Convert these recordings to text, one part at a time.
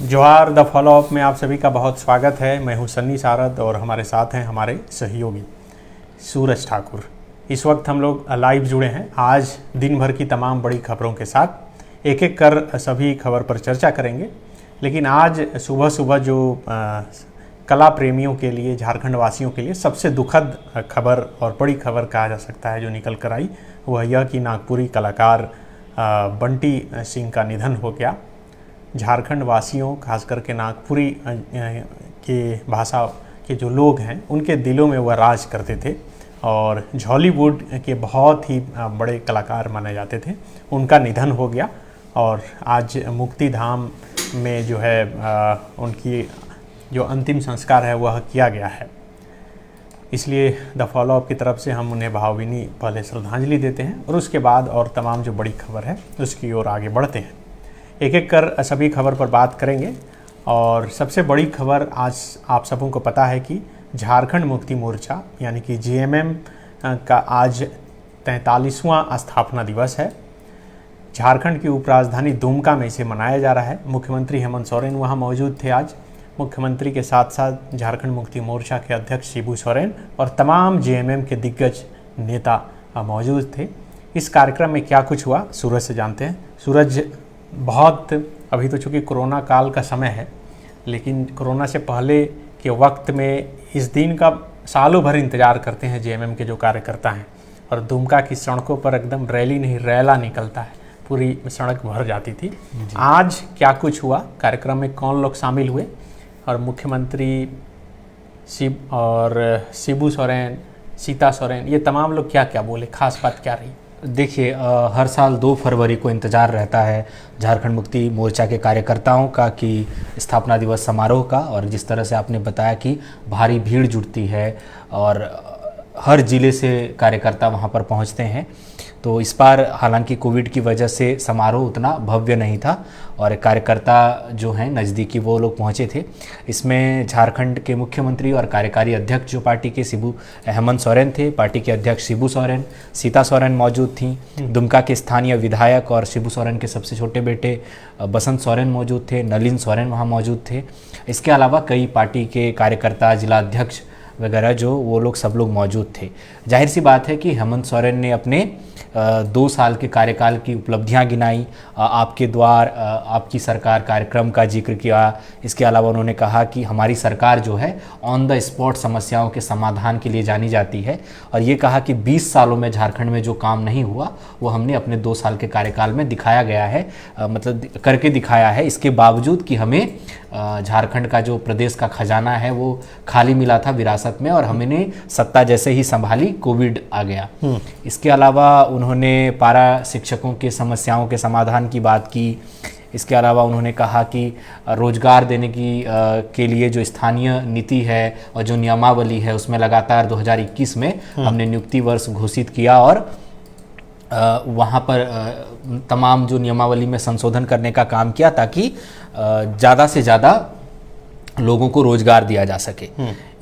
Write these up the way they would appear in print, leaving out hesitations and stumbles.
जोहार the follow up में आप सभी का बहुत स्वागत है। मैं हूं सन्नी सारद और हमारे साथ हैं हमारे सहयोगी सूरज ठाकुर। इस वक्त हम लोग लाइव जुड़े हैं आज दिन भर की तमाम बड़ी खबरों के साथ। एक एक कर सभी खबर पर चर्चा करेंगे, लेकिन आज सुबह सुबह जो कला प्रेमियों के लिए, झारखंड वासियों के लिए सबसे दुखद खबर और बड़ी खबर कहा जा सकता है जो निकल कर आई, वह यह कि नागपुरी कलाकार बंटी सिंह का निधन हो गया। झारखंड वासियों, खास करके नागपुरी के भाषा के जो लोग हैं, उनके दिलों में वह राज करते थे और हॉलीवुड के बहुत ही बड़े कलाकार माने जाते थे। उनका निधन हो गया और आज मुक्तिधाम में जो है उनकी जो अंतिम संस्कार है वह किया गया है। इसलिए द फॉलोअप की तरफ से हम उन्हें भावभीनी पहले श्रद्धांजलि देते हैं और उसके बाद और तमाम जो बड़ी खबर है उसकी ओर आगे बढ़ते हैं। एक एक कर सभी खबर पर बात करेंगे और सबसे बड़ी खबर आज आप सबों को पता है कि झारखंड मुक्ति मोर्चा यानी कि जेएमएम का आज 43वां स्थापना दिवस है। झारखंड की उपराजधानी दुमका में इसे मनाया जा रहा है। मुख्यमंत्री हेमंत सोरेन वहां मौजूद थे। आज मुख्यमंत्री के साथ साथ झारखंड मुक्ति मोर्चा के अध्यक्ष शिबू सोरेन और तमाम जेएमएम के दिग्गज नेता मौजूद थे। इस कार्यक्रम में क्या कुछ हुआ, सूरज से जानते हैं। सूरज, बहुत अभी तो चूँकि कोरोना काल का समय है, लेकिन कोरोना से पहले के वक्त में इस दिन का सालों भर इंतज़ार करते हैं जेएमएम के जो कार्यकर्ता हैं, और दुमका की सड़कों पर एकदम रैली नहीं रैला निकलता है, पूरी सड़क भर जाती थी। आज क्या कुछ हुआ, कार्यक्रम में कौन लोग शामिल हुए और मुख्यमंत्री शिबू सोरेन, सीता सोरेन, ये तमाम लोग क्या क्या बोले, खास बात क्या रही? देखिए, हर साल 2 फरवरी को इंतज़ार रहता है झारखंड मुक्ति मोर्चा के कार्यकर्ताओं का कि स्थापना दिवस समारोह का, और जिस तरह से आपने बताया कि भारी भीड़ जुटती है और हर ज़िले से कार्यकर्ता वहां पर पहुंचते हैं। तो इस बार हालांकि कोविड की वजह से समारोह उतना भव्य नहीं था और कार्यकर्ता जो हैं नज़दीकी वो लोग पहुंचे थे। इसमें झारखंड के मुख्यमंत्री और कार्यकारी अध्यक्ष जो पार्टी के हेमंत सोरेन थे, पार्टी के अध्यक्ष शिबू सोरेन, सीता सोरेन मौजूद थी। दुमका के स्थानीय विधायक और शिबू सोरेन के सबसे छोटे बेटे बसंत सोरेन मौजूद थे। नलिन सोरेन वहाँ मौजूद थे। इसके अलावा कई पार्टी के कार्यकर्ता, जिला अध्यक्ष वगैरह जो वो लोग सब लोग मौजूद थे। जाहिर सी बात है कि हेमंत सोरेन ने अपने 2 साल के कार्यकाल की उपलब्धियां गिनाई, आपके द्वार आपकी सरकार कार्यक्रम का जिक्र किया। इसके अलावा उन्होंने कहा कि हमारी सरकार जो है ऑन द स्पॉट समस्याओं के समाधान के लिए जानी जाती है, और ये कहा कि 20 सालों में झारखंड में जो काम नहीं हुआ वो हमने अपने 2 साल के कार्यकाल में दिखाया गया है, मतलब करके दिखाया है। इसके बावजूद कि हमें झारखंड का जो प्रदेश का खजाना है वो खाली मिला था विरासत में, और हमने सत्ता जैसे ही संभाली कोविड आ गया। इसके अलावा उन्होंने पारा शिक्षकों के समस्याओं के समाधान की बात की। इसके अलावा उन्होंने कहा कि रोजगार देने के लिए जो स्थानीय नीति है और जो नियमावली है उसमें लगातार 2021 में हमने नियुक्ति वर्ष घोषित किया और वहाँ पर तमाम जो नियमावली में संशोधन करने का काम किया ताकि ज़्यादा से ज़्यादा लोगों को रोजगार दिया जा सके।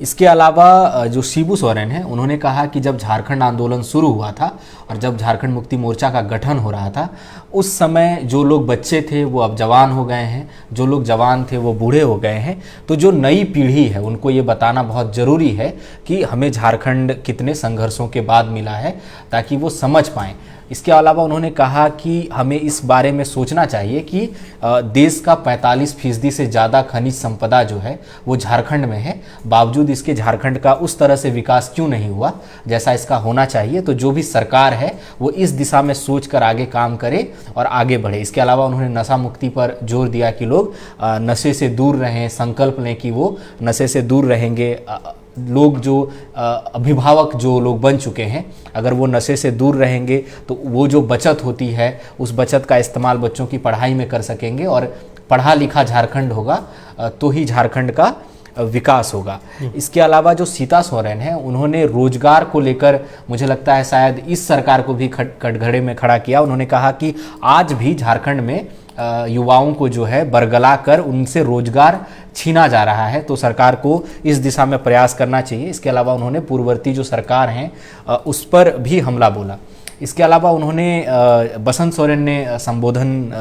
इसके अलावा जो शिबू सोरेन है, उन्होंने कहा कि जब झारखंड आंदोलन शुरू हुआ था और जब झारखंड मुक्ति मोर्चा का गठन हो रहा था, उस समय जो लोग बच्चे थे वो अब जवान हो गए हैं, जो लोग जवान थे वो बूढ़े हो गए हैं। तो जो नई पीढ़ी है उनको ये बताना बहुत ज़रूरी है कि हमें झारखंड कितने संघर्षों के बाद मिला है, ताकि वो समझ पाएँ। इसके अलावा उन्होंने कहा कि हमें इस बारे में सोचना चाहिए कि देश का 45% से ज़्यादा खनिज संपदा जो है वो झारखंड में है, बावजूद इसके झारखंड का उस तरह से विकास क्यों नहीं हुआ जैसा इसका होना चाहिए। तो जो भी सरकार है वो इस दिशा में सोचकर आगे काम करे और आगे बढ़े। इसके अलावा उन्होंने नशा मुक्ति पर जोर दिया कि लोग नशे से दूर रहें, संकल्प लें कि वो नशे से दूर रहेंगे। लोग जो अभिभावक जो लोग बन चुके हैं, अगर वो नशे से दूर रहेंगे तो वो जो बचत होती है उस बचत का इस्तेमाल बच्चों की पढ़ाई में कर सकेंगे, और पढ़ा लिखा झारखंड होगा तो ही झारखंड का विकास होगा। इसके अलावा जो सीता सोरेन है, उन्होंने रोजगार को लेकर मुझे लगता है शायद इस सरकार को भी कटघरे में खड़ा किया। उन्होंने कहा कि आज भी झारखंड में युवाओं को जो है बरगला कर उनसे रोजगार छीना जा रहा है, तो सरकार को इस दिशा में प्रयास करना चाहिए। इसके अलावा उन्होंने पूर्ववर्ती जो सरकार हैं उस पर भी हमला बोला। इसके अलावा उन्होंने बसंत सोरेन ने संबोधन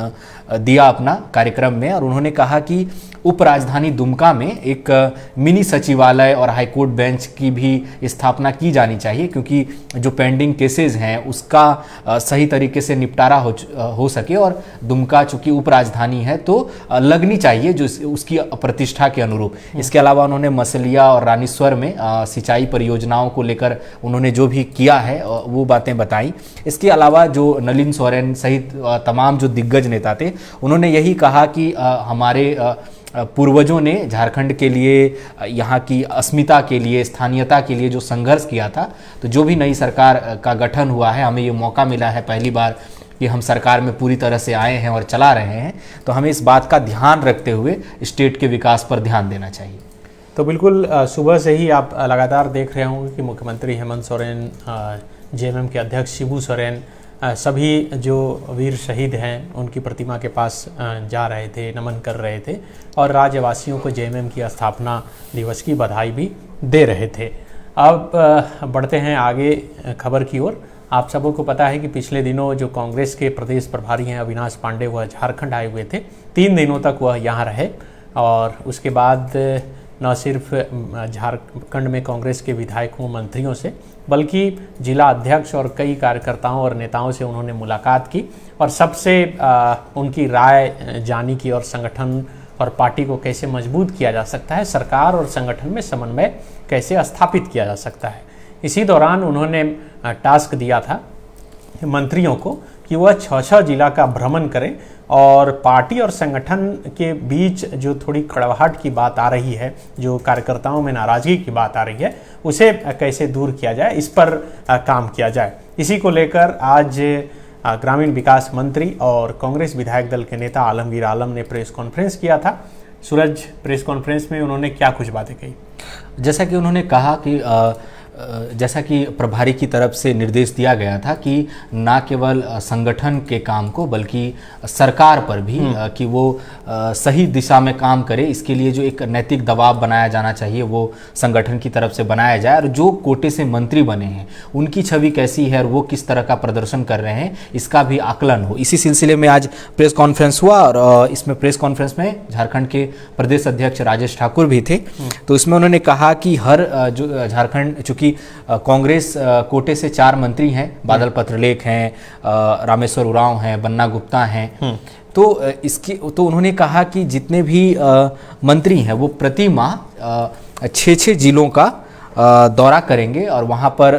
दिया अपना कार्यक्रम में, और उन्होंने कहा कि उपराजधानी दुमका में एक मिनी सचिवालय और हाईकोर्ट बेंच की भी स्थापना की जानी चाहिए, क्योंकि जो पेंडिंग केसेस हैं उसका सही तरीके से निपटारा हो सके। और दुमका चूंकि उपराजधानी है तो लगनी चाहिए जो उसकी प्रतिष्ठा के अनुरूप। इसके अलावा उन्होंने मसलिया और रानीस्वर में सिंचाई परियोजनाओं को लेकर उन्होंने जो भी किया है वो बातें बताई। इसके अलावा जो नलिन सोरेन सहित तमाम जो दिग्गज नेता थे उन्होंने यही कहा कि हमारे पूर्वजों ने झारखंड के लिए, यहाँ की अस्मिता के लिए, स्थानीयता के लिए जो संघर्ष किया था, तो जो भी नई सरकार का गठन हुआ है, हमें ये मौका मिला है पहली बार कि हम सरकार में पूरी तरह से आए हैं और चला रहे हैं, तो हमें इस बात का ध्यान रखते हुए स्टेट के विकास पर ध्यान देना चाहिए। तो बिल्कुल सुबह से ही आप लगातार देख रहे होंगे कि मुख्यमंत्री हेमंत सोरेन, जेएमएम के अध्यक्ष शिबू सोरेन, सभी जो वीर शहीद हैं उनकी प्रतिमा के पास जा रहे थे, नमन कर रहे थे और राज्यवासियों को जेएमएम की स्थापना दिवस की बधाई भी दे रहे थे। अब बढ़ते हैं आगे खबर की ओर। आप सबों को पता है कि पिछले दिनों जो कांग्रेस के प्रदेश प्रभारी हैं अविनाश पांडे, वह झारखंड आए हुए थे। 3 दिनों तक वह यहाँ रहे और उसके बाद न सिर्फ झारखंड में कांग्रेस के विधायकों, मंत्रियों से, बल्कि जिला अध्यक्ष और कई कार्यकर्ताओं और नेताओं से उन्होंने मुलाकात की और सबसे उनकी राय जानी की और संगठन और पार्टी को कैसे मजबूत किया जा सकता है, सरकार और संगठन में समन्वय कैसे स्थापित किया जा सकता है। इसी दौरान उन्होंने टास्क दिया था मंत्रियों को कि वह 6 जिला का भ्रमण करें और पार्टी और संगठन के बीच जो थोड़ी कड़वाहट की बात आ रही है, जो कार्यकर्ताओं में नाराजगी की बात आ रही है, उसे कैसे दूर किया जाए, इस पर काम किया जाए। इसी को लेकर आज ग्रामीण विकास मंत्री और कांग्रेस विधायक दल के नेता आलमगीर आलम ने प्रेस कॉन्फ्रेंस किया था। सूरज, प्रेस कॉन्फ्रेंस में उन्होंने क्या कुछ बातें कही? जैसा कि उन्होंने कहा कि जैसा कि प्रभारी की तरफ से निर्देश दिया गया था कि ना केवल संगठन के काम को बल्कि सरकार पर भी कि वो सही दिशा में काम करे, इसके लिए जो एक नैतिक दबाव बनाया जाना चाहिए वो संगठन की तरफ से बनाया जाए। और जो कोटे से मंत्री बने हैं उनकी छवि कैसी है और वो किस तरह का प्रदर्शन कर रहे हैं, इसका भी आकलन हो। इसी सिलसिले में आज प्रेस कॉन्फ्रेंस हुआ और इसमें प्रेस कॉन्फ्रेंस में झारखंड के प्रदेश अध्यक्ष राजेश ठाकुर भी थे। तो इसमें उन्होंने कहा कि हर जो झारखंड, चूँकि कांग्रेस कोटे से 4 मंत्री हैं, बादल पत्रलेख हैं, रामेश्वर उरांव हैं, बन्ना गुप्ता हैं, तो उन्होंने कहा कि जितने भी मंत्री हैं वो प्रति माह 6 जिलों का दौरा करेंगे और वहाँ पर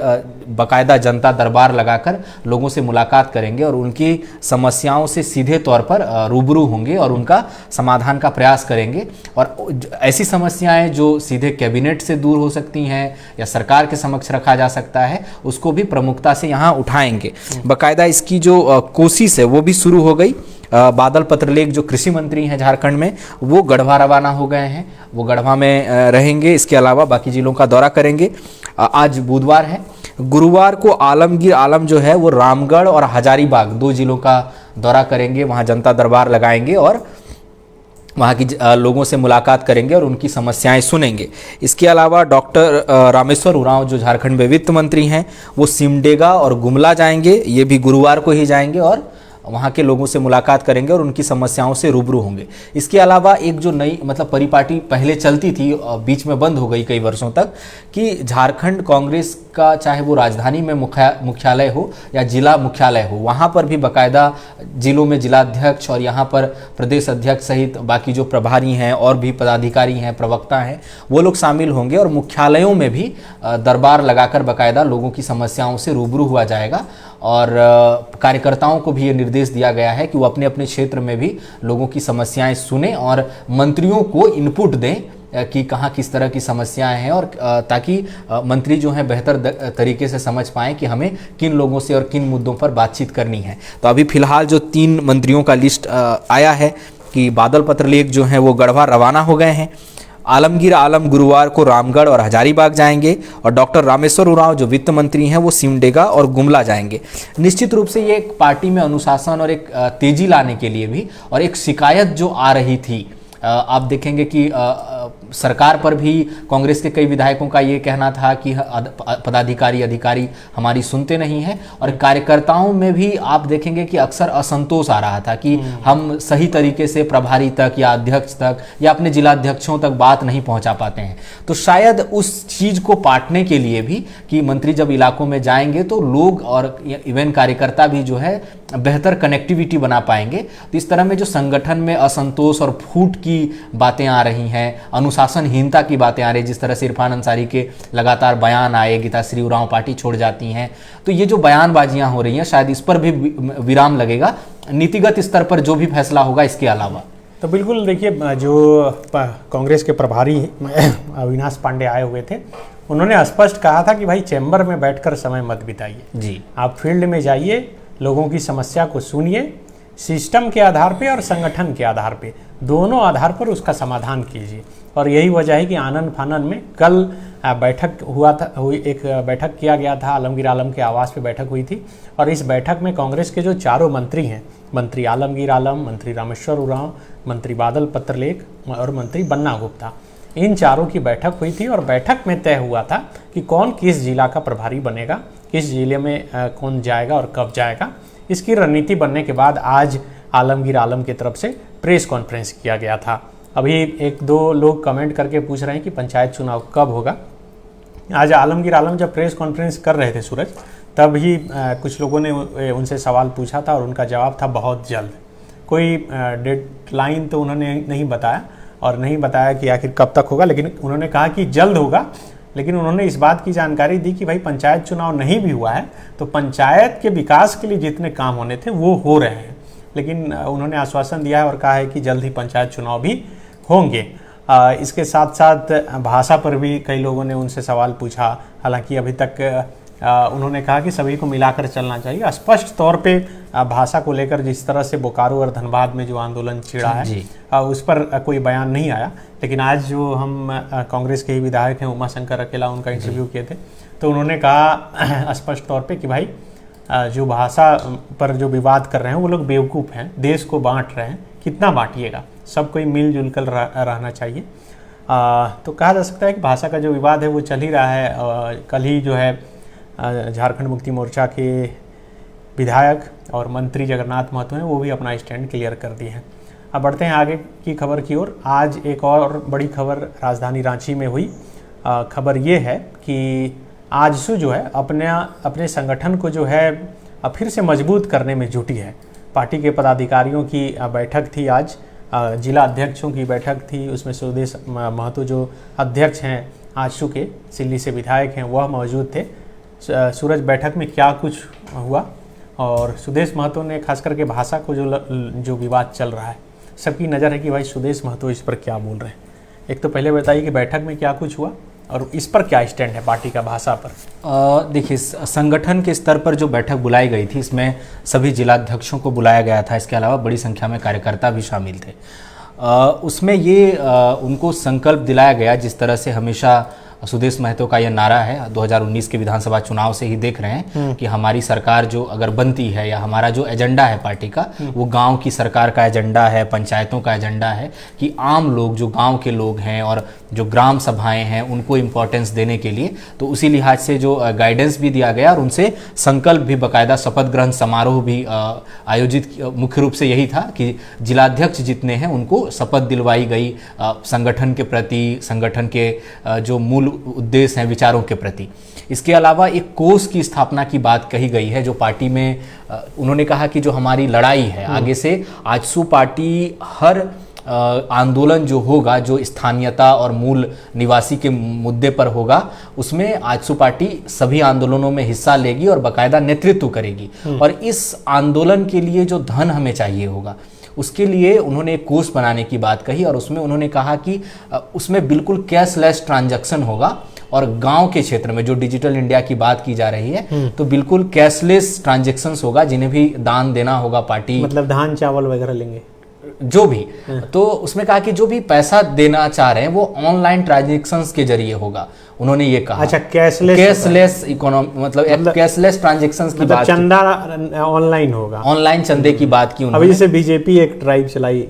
बाकायदा जनता दरबार लगाकर लोगों से मुलाकात करेंगे और उनकी समस्याओं से सीधे तौर पर रूबरू होंगे और उनका समाधान का प्रयास करेंगे। और ऐसी समस्याएं जो सीधे कैबिनेट से दूर हो सकती हैं या सरकार के समक्ष रखा जा सकता है, उसको भी प्रमुखता से यहाँ उठाएंगे। बाकायदा इसकी जो कोशिश है वो भी शुरू हो गई। बादल पत्रलेख जो कृषि मंत्री हैं झारखंड में, वो गढ़वा रवाना हो गए हैं, वो गढ़वा में रहेंगे। इसके अलावा बाकी जिलों का दौरा करेंगे। आज बुधवार है, गुरुवार को आलमगीर आलम जो है वो रामगढ़ और हजारीबाग 2 जिलों का दौरा करेंगे, वहाँ जनता दरबार लगाएंगे और वहाँ की लोगों से मुलाकात करेंगे और उनकी समस्याएं सुनेंगे। इसके अलावा डॉक्टर रामेश्वर उरांव जो झारखंड में वित्त मंत्री हैं, वो सिमडेगा और गुमला जाएंगे, ये भी गुरुवार को ही जाएंगे और वहाँ के लोगों से मुलाकात करेंगे और उनकी समस्याओं से रूबरू होंगे। इसके अलावा एक जो नई परिपाटी पहले चलती थी, बीच में बंद हो गई कई वर्षों तक, कि झारखंड कांग्रेस का चाहे वो राजधानी में मुख्यालय हो या जिला मुख्यालय हो, वहाँ पर भी बाकायदा जिलों में जिलाध्यक्ष और यहाँ पर प्रदेश अध्यक्ष सहित बाकी जो प्रभारी हैं और भी पदाधिकारी हैं, प्रवक्ता हैं, वो लोग शामिल होंगे और मुख्यालयों में भी दरबार लगाकर बाकायदा लोगों की समस्याओं से रूबरू हुआ जाएगा। और कार्यकर्ताओं को भी ये निर्देश दिया गया है कि वो अपने अपने क्षेत्र में भी लोगों की समस्याएं सुने और मंत्रियों को इनपुट दें कि कहाँ किस तरह की समस्याएं हैं, और ताकि मंत्री जो हैं बेहतर तरीके से समझ पाएं कि हमें किन लोगों से और किन मुद्दों पर बातचीत करनी है। तो अभी फिलहाल जो 3 मंत्रियों का लिस्ट आया है कि बादल पत्रलेख जो हैं वो गढ़वा रवाना हो गए हैं, आलमगीर आलम गुरुवार को रामगढ़ और हजारीबाग जाएंगे और डॉक्टर रामेश्वर उरांव जो वित्त मंत्री हैं वो सिमडेगा और गुमला जाएंगे। निश्चित रूप से ये एक पार्टी में अनुशासन और एक तेजी लाने के लिए भी, और एक शिकायत जो आ रही थी, आप देखेंगे कि सरकार पर भी कांग्रेस के कई विधायकों का ये कहना था कि पदाधिकारी अधिकारी हमारी सुनते नहीं हैं, और कार्यकर्ताओं में भी आप देखेंगे कि अक्सर असंतोष आ रहा था कि हम सही तरीके से प्रभारी तक या अध्यक्ष तक या अपने जिलाध्यक्षों तक बात नहीं पहुंचा पाते हैं। तो शायद उस चीज को पाटने के लिए भी कि मंत्री जब इलाकों में जाएंगे तो लोग और इवन कार्यकर्ता भी जो है बेहतर कनेक्टिविटी बना पाएंगे। तो इस तरह में जो संगठन में असंतोष और फूट की बातें आ रही हैं, अनुशासनहीनता की बातें आ रही हैं, जिस तरह से इरफान अंसारी के लगातार बयान आए, गीताश्री उरांव पार्टी छोड़ जाती हैं, तो ये जो बयानबाजियां हो रही हैं शायद इस पर भी विराम लगेगा नीतिगत स्तर पर जो भी फैसला होगा इसके अलावा। तो बिल्कुल देखिए, जो कांग्रेस के प्रभारी अविनाश पांडे आए हुए थे, उन्होंने स्पष्ट कहा था कि भाई चैम्बर में बैठकर समय मत बिताइए जी, आप फील्ड में जाइए, लोगों की समस्या को सुनिए, सिस्टम के आधार पे और संगठन के आधार पे, दोनों आधार पर उसका समाधान कीजिए। और यही वजह है कि आनन फानन में कल बैठक एक बैठक किया गया था, आलमगीर आलम के आवास पे बैठक हुई थी। और इस बैठक में कांग्रेस के जो चारों मंत्री हैं, मंत्री आलमगीर आलम, मंत्री रामेश्वर उरांव, मंत्री बादल पत्रलेख और मंत्री बन्ना गुप्ता, इन चारों की बैठक हुई थी। और बैठक में तय हुआ था कि कौन किस जिला का प्रभारी बनेगा, किस जिले में कौन जाएगा और कब जाएगा। इसकी रणनीति बनने के बाद आज आलमगीर आलम की तरफ से प्रेस कॉन्फ्रेंस किया गया था। अभी एक दो लोग कमेंट करके पूछ रहे हैं कि पंचायत चुनाव कब होगा। आज आलमगीर आलम जब प्रेस कॉन्फ्रेंस कर रहे थे सूरज, तब ही कुछ लोगों ने उनसे सवाल पूछा था और उनका जवाब था बहुत जल्द। कोई डेडलाइन तो उन्होंने नहीं बताया और नहीं बताया कि आखिर कब तक होगा, लेकिन उन्होंने कहा कि जल्द होगा। लेकिन उन्होंने इस बात की जानकारी दी कि भाई पंचायत चुनाव नहीं भी हुआ है तो पंचायत के विकास के लिए जितने काम होने थे वो हो रहे हैं। लेकिन उन्होंने आश्वासन दिया है और कहा है कि जल्द ही पंचायत चुनाव भी होंगे। इसके साथ साथ भाषा पर भी कई लोगों ने उनसे सवाल पूछा। हालांकि अभी तक उन्होंने कहा कि सभी को मिलाकर चलना चाहिए। स्पष्ट तौर पे भाषा को लेकर जिस तरह से बोकारो और धनबाद में जो आंदोलन छिड़ा है उस पर कोई बयान नहीं आया। लेकिन आज जो हम कांग्रेस के ही विधायक हैं उमाशंकर अकेला, उनका इंटरव्यू किए थे, तो उन्होंने कहा स्पष्ट तौर पे कि भाई जो भाषा पर जो विवाद कर रहे हैं वो लोग बेवकूफ़ हैं, देश को बांट रहे हैं, कितना बांटिएगा, सब कोई मिलजुल कर रहना चाहिए। तो कहा जा सकता है कि भाषा का जो विवाद है वो चल ही रहा है। कल ही जो है झारखंड मुक्ति मोर्चा के विधायक और मंत्री जगन्नाथ महतो हैं, वो भी अपना स्टैंड क्लियर कर दिए हैं। अब बढ़ते हैं आगे की खबर की ओर। आज एक और बड़ी खबर राजधानी रांची में हुई। खबर ये है कि आजसू जो है अपने संगठन को जो है फिर से मजबूत करने में जुटी है। पार्टी के पदाधिकारियों की बैठक थी आज, जिला अध्यक्षों की बैठक थी। उसमें सुदेश महतो जो अध्यक्ष हैं आजसू के, सिल्ली से विधायक हैं, वह मौजूद थे। सूरज, बैठक में क्या कुछ हुआ और सुदेश महतो ने खास करके भाषा को जो विवाद चल रहा है, सबकी नज़र है कि भाई सुदेश महतो इस पर क्या बोल रहे हैं। एक तो पहले बताइए कि बैठक में क्या कुछ हुआ और इस पर क्या स्टैंड है पार्टी का भाषा पर। देखिए, संगठन के स्तर पर जो बैठक बुलाई गई थी इसमें सभी जिलाध्यक्षों को बुलाया गया था। इसके अलावा बड़ी संख्या में कार्यकर्ता भी शामिल थे। उसमें ये उनको संकल्प दिलाया गया, जिस तरह से हमेशा सुदेश महतो का यह नारा है, 2019 के विधानसभा चुनाव से ही देख रहे हैं कि हमारी सरकार जो अगर बनती है या हमारा जो एजेंडा है पार्टी का, वो गांव की सरकार का एजेंडा है, पंचायतों का एजेंडा है कि आम लोग जो गांव के लोग हैं और जो ग्राम सभाएं हैं उनको इम्पोर्टेंस देने के लिए। तो उसी लिहाज से जो गाइडेंस भी दिया गया और उनसे संकल्प भी, बाकायदा शपथ ग्रहण समारोह भी आयोजित, मुख्य रूप से यही था कि जिलाध्यक्ष जितने हैं उनको शपथ दिलवाई गई संगठन के प्रति, संगठन के जो मूल उद्देश्य हैं, विचारों के प्रति। इसके अलावा एक कोष की स्थापना की बात कही गई है जो पार्टी में उन्होंने कहा कि जो हमारी लड़ाई है आगे से, आजसू पार्टी हर आंदोलन जो होगा, जो स्थानीयता और मूल निवासी के मुद्दे पर होगा, उसमें आजसू पार्टी सभी आंदोलनों में हिस्सा लेगी और बाकायदा नेतृत्व करेगी। और इस आंदोलन के लिए जो धन हमें चाहिए होगा, उसके लिए उन्होंने एक कोष बनाने की बात कही और उसमें उन्होंने कहा कि उसमें बिल्कुल कैशलेस ट्रांजैक्शन होगा और गांव के क्षेत्र में जो डिजिटल इंडिया की बात की जा रही है तो बिल्कुल कैशलेस ट्रांजैक्शंस होगा। जिन्हें भी दान देना होगा पार्टी, मतलब धान चावल वगैरह लेंगे जो भी, तो उसमें कहा कि जो भी पैसा देना चाह रहे हैं वो ऑनलाइन ट्रांजैक्शंस के जरिए होगा, उन्होंने ये कहा। अच्छा, कैशलेस इकोनॉमी, मतलब कैशलेस ट्रांजैक्शंस की बात, चंदा ऑनलाइन होगा, ऑनलाइन चंदे की बात की उन्होंने। अभी जैसे बीजेपी एक ड्राइव चलाई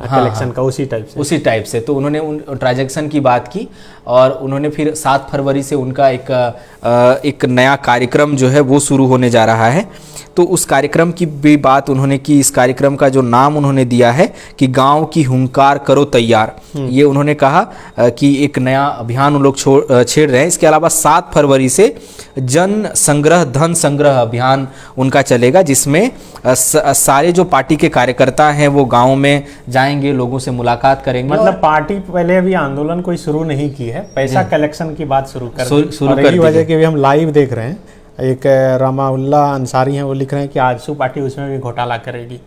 कलेक्शन का, उसी टाइप से। तो उन्होंने उन ट्रांजैक्शन की बात की और उन्होंने फिर 7 फरवरी से उनका एक नया कार्यक्रम जो है वो शुरू होने जा रहा है। तो उस कार्यक्रम की भी बात उन्होंने की। इस कार्यक्रम का जो नाम उन्होंने दिया है कि गांव की हुंकार करो तैयार। ये उन्होंने कहा कि एक नया अभियान उन लोग छेड़ रहे हैं। इसके अलावा 7 फरवरी से जन संग्रह धन संग्रह अभियान उनका चलेगा, जिसमें सारे जो पार्टी के कार्यकर्ता हैं वो गाँव में जाएंगे, लोगों से मुलाकात करेंगे। मतलब पार्टी पहले अभी आंदोलन कोई शुरू नहीं की है, पैसा कलेक्शन की बात शुरू कर दी वजह की भी हम लाइव देख रहे हैं। एक रामाउल्ला अंसारी हैं, वो लिख रहे हैं कि आजसू पार्टी उसमें भी घोटाला करेगी।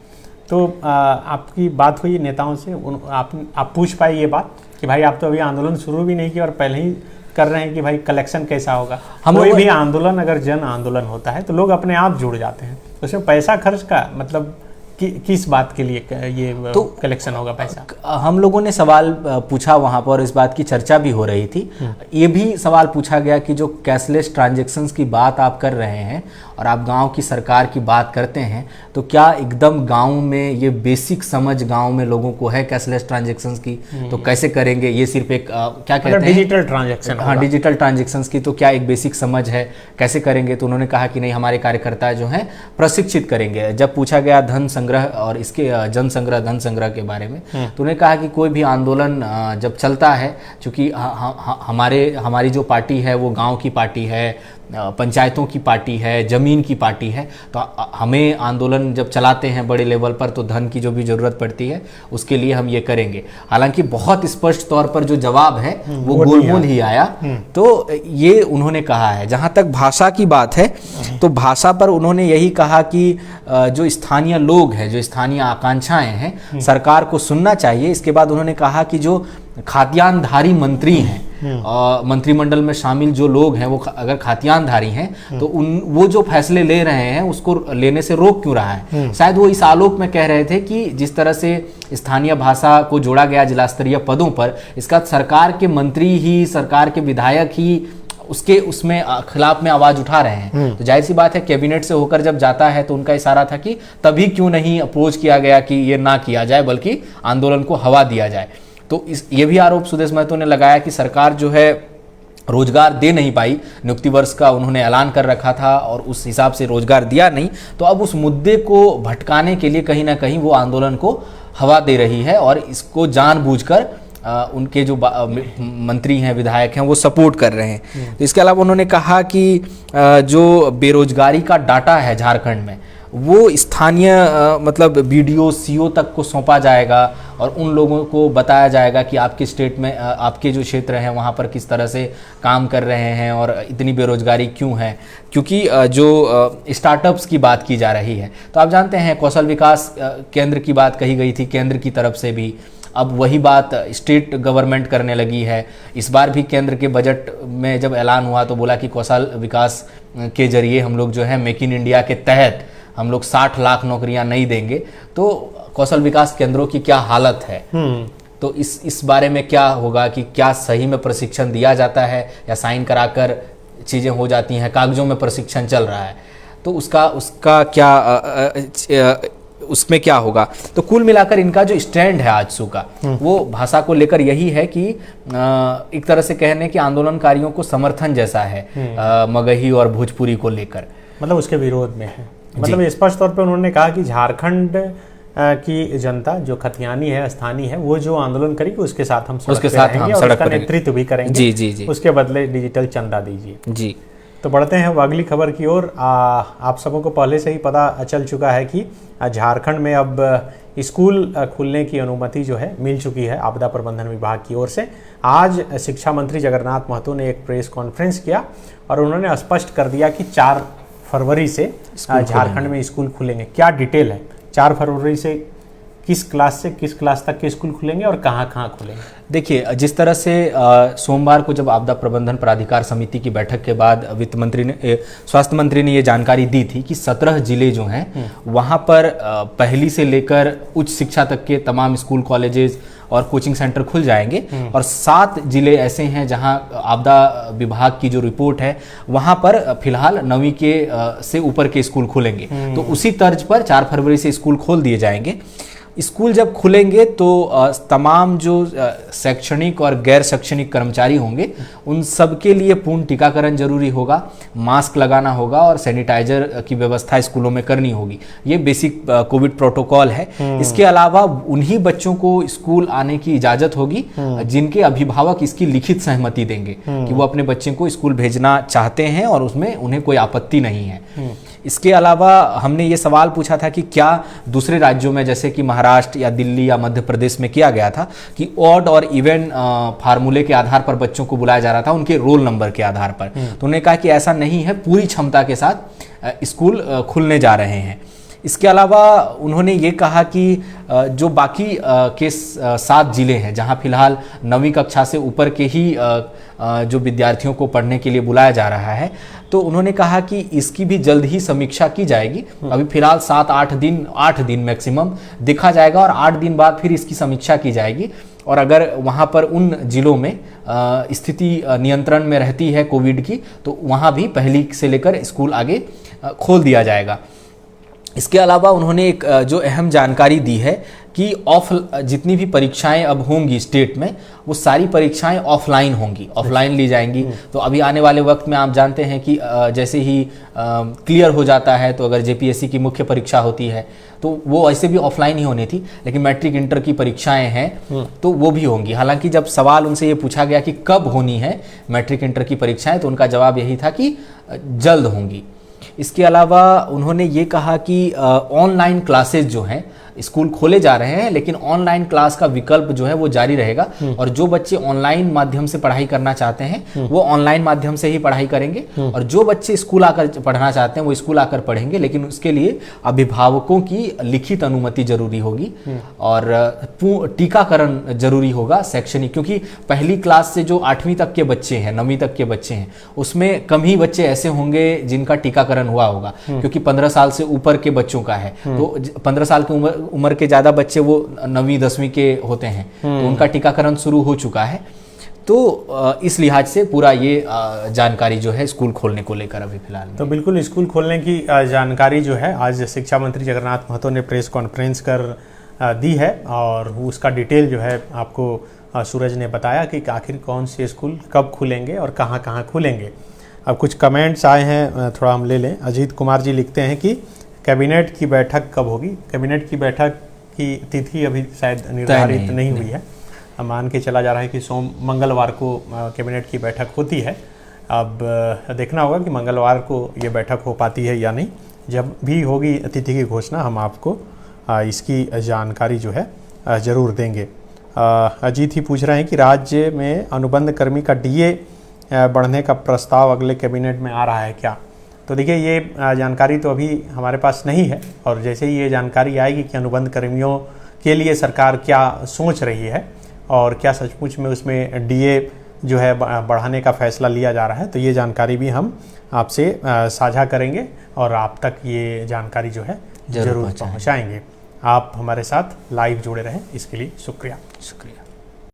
तो आपकी बात हुई नेताओं से, आप पूछ पाए ये बात कि भाई आप तो अभी आंदोलन शुरू भी नहीं किया और पहले ही कर रहे हैं कि भाई कलेक्शन कैसा होगा। कोई भी आंदोलन अगर जन आंदोलन होता है तो लोग अपने आप जुड़ जाते हैं, तो उसमें पैसा खर्च का मतलब किस बात के लिए ये तो कलेक्शन होगा पैसा? हम लोगों ने सवाल पूछा वहाँ पर, इस बात की चर्चा भी हो रही थी। ये भी सवाल पूछा गया कि जो कैशलेस ट्रांजैक्शंस की बात आप कर रहे हैं और आप गांव की सरकार की बात करते हैं, तो क्या एकदम गांव में ये बेसिक समझ गांव में लोगों को है कैशलेस ट्रांजैक्शंस की? तो कैसे करेंगे? ये सिर्फ एक क्या कहते हैं, डिजिटल ट्रांजैक्शन। हाँ, डिजिटल ट्रांजैक्शंस की तो क्या एक बेसिक समझ है, कैसे करेंगे? तो उन्होंने कहा कि नहीं, हमारे कार्यकर्ता जो हैं प्रशिक्षित करेंगे। जब पूछा गया धन संग्रह और इसके जन संग्रह धन संग्रह के बारे में, तो उन्होंने कहा कि कोई भी आंदोलन जब चलता है, चूँकि हमारी जो पार्टी है वो गाँव की पार्टी है, पंचायतों की पार्टी है, जमीन की पार्टी है, तो हमें आंदोलन जब चलाते हैं बड़े लेवल पर तो धन की जो भी ज़रूरत पड़ती है उसके लिए हम ये करेंगे। हालांकि बहुत स्पष्ट तौर पर जो जवाब है वो गोलमोल ही आया। तो ये उन्होंने कहा है। जहाँ तक भाषा की बात है, तो भाषा पर उन्होंने यही कहा कि जो स्थानीय लोग हैं, जो स्थानीय आकांक्षाएं हैं, सरकार को सुनना चाहिए। इसके बाद उन्होंने कहा कि जो खाद्यान्नधारी मंत्री हैं, मंत्रिमंडल में शामिल जो लोग हैं वो अगर खाद्यान्नधारी हैं तो वो जो फैसले ले रहे हैं उसको लेने से रोक क्यों रहा है? शायद वो इस आलोक में कह रहे थे कि जिस तरह से स्थानीय भाषा को जोड़ा गया जिला स्तरीय पदों पर, इसका सरकार के मंत्री ही, सरकार के विधायक ही उसमें खिलाफ में आवाज उठा रहे हैं। तो जाहिर सी बात है कैबिनेट से होकर जब जाता है तो उनका इशारा था कि तभी क्यों नहीं अप्रोच किया गया कि ये ना किया जाए बल्कि आंदोलन को हवा दिया जाए। तो ये भी आरोप सुदेश महतो ने लगाया कि सरकार जो है रोजगार दे नहीं पाई। नियुक्ति वर्ष का उन्होंने ऐलान कर रखा था और उस हिसाब से रोजगार दिया नहीं, तो अब उस मुद्दे को भटकाने के लिए कहीं ना कहीं वो आंदोलन को हवा दे रही है और इसको जानबूझकर उनके जो मंत्री हैं, विधायक हैं, वो सपोर्ट कर रहे हैं। तो इसके अलावा उन्होंने कहा कि जो बेरोजगारी का डाटा है झारखंड में वो स्थानीय मतलब बीडीओ सीओ तक को सौंपा जाएगा और उन लोगों को बताया जाएगा कि आपके स्टेट में आपके जो क्षेत्र हैं वहाँ पर किस तरह से काम कर रहे हैं और इतनी बेरोजगारी क्यों है, क्योंकि जो स्टार्टअप्स की बात की जा रही है। तो आप जानते हैं कौशल विकास केंद्र की बात कही गई थी केंद्र की तरफ से भी, अब वही बात स्टेट गवर्नमेंट करने लगी है। इस बार भी केंद्र के बजट में जब ऐलान हुआ तो बोला कि कौशल विकास के जरिए हम लोग जो है मेक इन इंडिया के तहत हम लोग 60 लाख नौकरियां नहीं देंगे। तो कौशल विकास केंद्रों की क्या हालत है, तो इस बारे में क्या होगा कि क्या सही में प्रशिक्षण दिया जाता है या साइन कराकर चीज़ें हो जाती हैं, कागजों में प्रशिक्षण चल रहा है, तो उसका क्या उसमें क्या होगा। तो कुल मिलाकर इनका जो स्टैंड है आजसू का वो भाषा को लेकर यही है कि एक तरह से कहने कि आंदोलनकारियों को समर्थन जैसा है मगही और भोजपुरी को लेकर, मतलब उसके विरोध में है। मतलब स्पष्ट तौर पे उन्होंने कहा कि झारखंड की जनता जो खतियानी है, स्थानीय है, वो जो आंदोलन करेगी उसके साथ हम सड़क पर नेतृत्व भी करेंगे। जी। उसके बदले डिजिटल चंदा दीजिए। जी। तो बढ़ते हैं अगली खबर की ओर। आप सबों को पहले से ही पता चल चुका है कि झारखंड में अब स्कूल खुलने की अनुमति जो है मिल चुकी है आपदा प्रबंधन विभाग की ओर से। आज शिक्षा मंत्री जगन्नाथ महतो ने एक प्रेस कॉन्फ्रेंस किया और उन्होंने स्पष्ट कर दिया कि 4 फरवरी से झारखंड में स्कूल खुलेंगे। क्या डिटेल है? 4 फरवरी से किस क्लास तक के स्कूल खुलेंगे और कहाँ खुलेंगे? देखिए, जिस तरह से सोमवार को जब आपदा प्रबंधन प्राधिकार समिति की बैठक के बाद वित्त मंत्री ने, स्वास्थ्य मंत्री ने ये जानकारी दी थी कि 17 जिले जो हैं वहाँ पर पहली से लेकर उच्च शिक्षा तक के तमाम स्कूल, कॉलेजेस और कोचिंग सेंटर खुल जाएंगे और 7 जिले ऐसे हैं जहां आपदा विभाग की जो रिपोर्ट है वहां पर फिलहाल 9वीं के से ऊपर के स्कूल खुलेंगे। तो उसी तर्ज पर 4 फरवरी से स्कूल खोल दिए जाएंगे। स्कूल जब खुलेंगे तो तमाम जो शैक्षणिक और गैर शैक्षणिक कर्मचारी होंगे उन सब के लिए पूर्ण टीकाकरण जरूरी होगा, मास्क लगाना होगा और सैनिटाइजर की व्यवस्था स्कूलों में करनी होगी। ये बेसिक कोविड प्रोटोकॉल है। इसके अलावा उन्हीं बच्चों को स्कूल आने की इजाजत होगी जिनके अभिभावक इसकी लिखित सहमति देंगे कि वो अपने बच्चे को स्कूल भेजना चाहते हैं और उसमें उन्हें कोई आपत्ति नहीं है। इसके अलावा हमने ये सवाल पूछा था कि क्या दूसरे राज्यों में जैसे कि महाराष्ट्र या दिल्ली या मध्य प्रदेश में किया गया था कि ऑड और इवन फार्मूले के आधार पर बच्चों को बुलाया जा रहा था उनके रोल नंबर के आधार पर, तो उन्होंने कहा कि ऐसा नहीं है, पूरी क्षमता के साथ स्कूल खुलने जा रहे हैं। इसके अलावा उन्होंने ये कहा कि जो बाकी के 7 जिले हैं जहां फिलहाल 9वीं कक्षा से ऊपर के ही जो विद्यार्थियों को पढ़ने के लिए बुलाया जा रहा है, तो उन्होंने कहा कि इसकी भी जल्द ही समीक्षा की जाएगी। अभी फिलहाल 8 दिन मैक्सिमम देखा जाएगा और 8 दिन बाद फिर इसकी समीक्षा की जाएगी और अगर वहां पर उन जिलों में स्थिति नियंत्रण में रहती है कोविड की तो वहां भी पहली से लेकर स्कूल आगे खोल दिया जाएगा। इसके अलावा उन्होंने एक जो अहम जानकारी दी है कि जितनी भी परीक्षाएं अब होंगी स्टेट में वो सारी परीक्षाएं ऑफलाइन होंगी, ऑफलाइन ली जाएंगी। तो अभी आने वाले वक्त में आप जानते हैं कि जैसे ही क्लियर हो जाता है तो अगर जेपीएससी की मुख्य परीक्षा होती है तो वो ऐसे भी ऑफलाइन ही होनी थी, लेकिन मैट्रिक इंटर की परीक्षाएं हैं तो वो भी होंगी। हालांकि जब सवाल उनसे ये पूछा गया कि कब होनी है मैट्रिक इंटर की परीक्षाएं तो उनका जवाब यही था कि जल्द होंगी। इसके अलावा उन्होंने ये कहा कि ऑनलाइन क्लासेस जो हैं स्कूल खोले जा रहे हैं लेकिन ऑनलाइन क्लास का विकल्प जो है वो जारी रहेगा और जो बच्चे ऑनलाइन माध्यम से पढ़ाई करना चाहते हैं वो ऑनलाइन माध्यम से ही पढ़ाई करेंगे और जो बच्चे स्कूल आकर पढ़ना चाहते हैं वो स्कूल आकर पढ़ेंगे, लेकिन उसके लिए अभिभावकों की लिखित अनुमति जरूरी होगी और टीकाकरण जरूरी होगा शैक्षणिक, क्योंकि पहली क्लास से जो 8वीं तक के बच्चे हैं 9वीं तक के बच्चे हैं उसमें कम ही बच्चे ऐसे होंगे जिनका टीकाकरण हुआ होगा, क्योंकि 15 साल से ऊपर के बच्चों का है। तो 15 साल की उम्र के ज्यादा बच्चे वो 9वीं 10वीं के होते हैं तो उनका टीकाकरण शुरू हो चुका है। तो इस लिहाज से पूरा ये जानकारी जो है स्कूल खोलने को लेकर अभी फिलहाल तो बिल्कुल स्कूल खोलने की जानकारी जो है आज शिक्षा मंत्री जगन्नाथ महतो ने प्रेस कॉन्फ्रेंस कर दी है और उसका डिटेल जो है आपको सूरज ने बताया कि आखिर कौन से स्कूल कब खुलेंगे और कहाँ कहाँ खुलेंगे। अब कुछ कमेंट्स आए हैं, थोड़ा हम ले लें। अजीत कुमार जी लिखते हैं कि कैबिनेट की बैठक कब होगी? कैबिनेट की बैठक की तिथि अभी शायद निर्धारित नहीं हुई है। मान के चला जा रहा है कि मंगलवार को कैबिनेट की बैठक होती है। अब देखना होगा कि मंगलवार को ये बैठक हो पाती है या नहीं। जब भी होगी तिथि की घोषणा हम आपको इसकी जानकारी जो है ज़रूर देंगे। अजीत ही पूछ रहे हैं कि राज्य में अनुबंध कर्मी का डीए बढ़ने का प्रस्ताव अगले कैबिनेट में आ रहा है क्या? तो देखिए ये जानकारी तो अभी हमारे पास नहीं है और जैसे ही ये जानकारी आएगी कि अनुबंध कर्मियों के लिए सरकार क्या सोच रही है और क्या सचमुच में उसमें डीए जो है बढ़ाने का फैसला लिया जा रहा है तो ये जानकारी भी हम आपसे साझा करेंगे और आप तक ये जानकारी जो है ज़रूर पहुँचाएंगे। आप हमारे साथ लाइव जुड़े रहें, इसके लिए शुक्रिया।